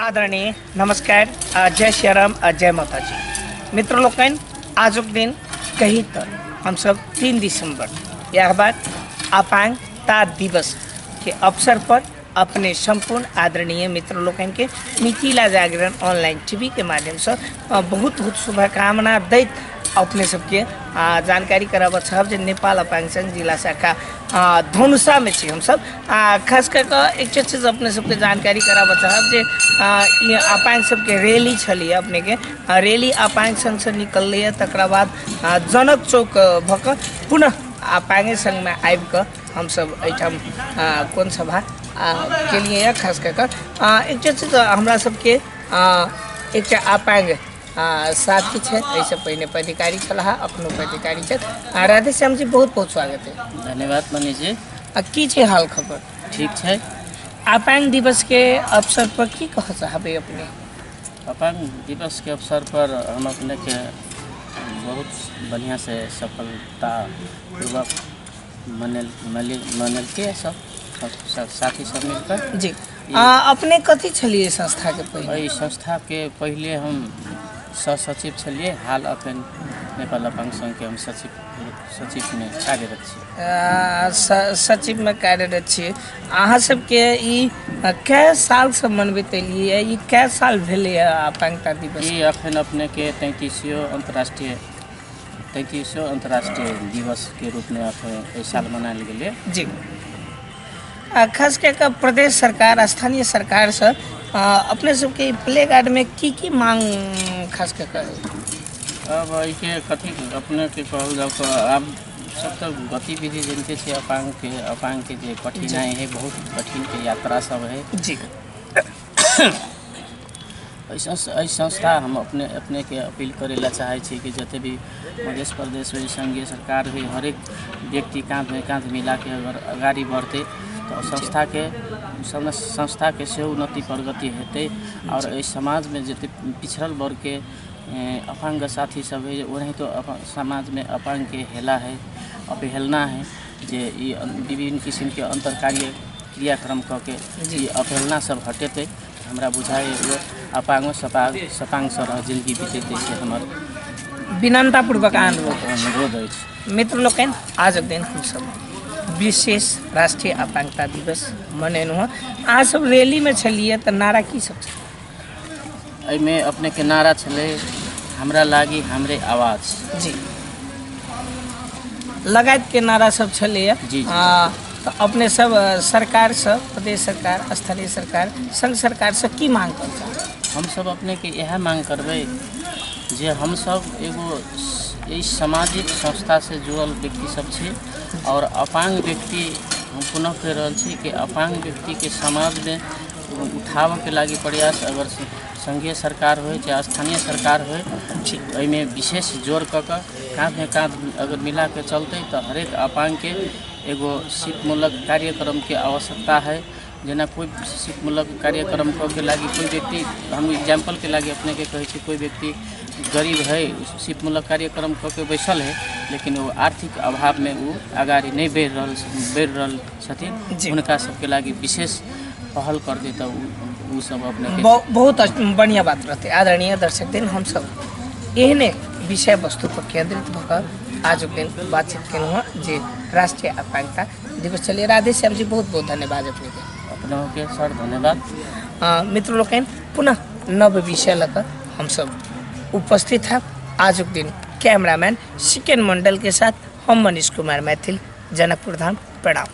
आदरणीय नमस्कार, जय श्री राम, जय माता जी। मित्र लोकन, आजुक दिन कही तर हम सब 3 दिसंबर यह बात अपांगता दिवस के अवसर पर अपने संपूर्ण आदरणीय मित्र लोकन के मिथिला जागरण ऑनलाइन टीवी के माध्यम से बहुत बहुत शुभकामना दैत अपने सबके जानकारी कराब छब जे नेपाल अपांग संघ जिला शाखा धनुषा में छी हम सब खास करके एक चीज अपने सबके जानकारी कराब छब जे अपांग सबके रैली छलिए अपने के रैली अपांग संघ से निकल तकरा बाद जनक चौक भक पुनः अपांगे संघ में आबि कऽ हम सब एठाम कोन सभा के लिए खास करके एक चीज हमरा सबके एक अपांग साथी है ऐसे पहले पदाधिकारी छलाह अपनो पदाधिकारी छे। राधे श्याम जी, बहुत बहुत स्वागत है। धन्यवाद मनीष जी। की छे हाल खबर? ठीक है। अपांग दिवस के अवसर पर की कह चाहबे अपने? अपांग दिवस के अवसर पर हम अपने के बहुत बढ़िया से सफलता पूर्वक मनल के सब साथी सब मिलकर जी। अपने कथी छलिए संस्था के पहले? इस संस्था के पहले हम सचिव छलिए, हाल अखन नेपाल अपांग संघ के हम सचिव में कार्यरत छी। सचिव में कार्यरत छी। अहाँ सबके ई कै साल से मनबैत एलिए? ई कै साल भेले अपांगता दिवस? ई अखन अपने के 33वां अंतर्राष्ट्रीय दिवस के रूप में अखन इस साल मनायल गेले। जी। खास करके प्रदेश सरकार, स्थानीय सरकार से अपने सबके प्ले गार्ड में की मांग खास करके? अब के कथी अपने के कहल जाओ तो अब सब तो गतिविधि जनते छे अपांग के जे कठिनाई है, बहुत कठिन के यात्रा सब है। जी। ऐसा संस्था हम अपने के अपील करेला चाहे छी कि जते भी मध्य प्रदेश में संघीय सरकार भी हर एक व्यक्ति कांध में कांध मिला के अगर आगाड़ी बढ़ते तो संस्था के से उन्नति प्रगति हेते और इस समाज में जते पिछड़ल वर्ग के अपांग साथी सब है वही तो समाज में अपांग के हेला है, अवहेलना है जे विभिन्न किस्म के अंतर कार्य क्रियाक्रम करके अवहेलना सब हटेते हमरा बुझाए अपांगो सपांग सर जिंदगी बीतेते से हमर विनम्रतापूर्वक अनुरोध है। मित्र लोकन, आज दिन हम सब विशेष राष्ट्रीय अपांगता दिवस मनेनु है। आज सब रैली में छलिए तो नारा की सब छे? में अपने के नारा छले हमरा लागी हमरे आवाज। जी। लगात के नारा सब छलिए। जी। तो अपने सब सरकार से, प्रदेश सरकार, स्थानीय सरकार, संघ सरकार से की मांग कर? हम सब अपने के यह मांग करबे जे हम सब एगो इस सामाजिक संस्था से जुड़ल व्यक्ति सब छे और अपांग व्यक्ति हम पुनः कह रहा छी कि अपांग व्यक्ति के समाज में उठाव के लागी प्रयास अगर संघीय सरकार हो चाहे स्थानीय सरकार हो में विशेष जोर कऽ काँध में काँध अगर मिला के चलते तो हरेक अपांग के एगो शिक्षामूलक कार्यक्रम के आवश्यकता है। जेना कोई शिक्षामूलक कार्यक्रम के लागी कोई व्यक्ति, हम एग्जाम्पल के लागी अपने के कहे छी, कोई व्यक्ति गरीब है, शिक्षामूलक कार्यक्रम के बैसल है लेकिन वो आर्थिक अभाव में वो आगाड़ी नहीं बढ़ रहा छथिन, उनका सबके लागी विशेष पहल कर दे तो वो सब अपने के बहुत बढ़िया बात रहते। आदरणीय दर्शक दिन, हम सब एहने विषय वस्तु पर केंद्रित होकर आज दिन बातचीत केलहुँ जे राष्ट्रीय अपांगता दिवस चलिए। राधे श्याम जी, बहुत बहुत धन्यवाद अपने के सर। धन्यवाद। मित्र लोकन, पुनः नव विषय लेकर हम सब उपस्थित है आज दिन। कैमरामैन सिकेन मंडल के साथ हम मनीष कुमार मैथिल, जनकपुर धाम। प्रणाम।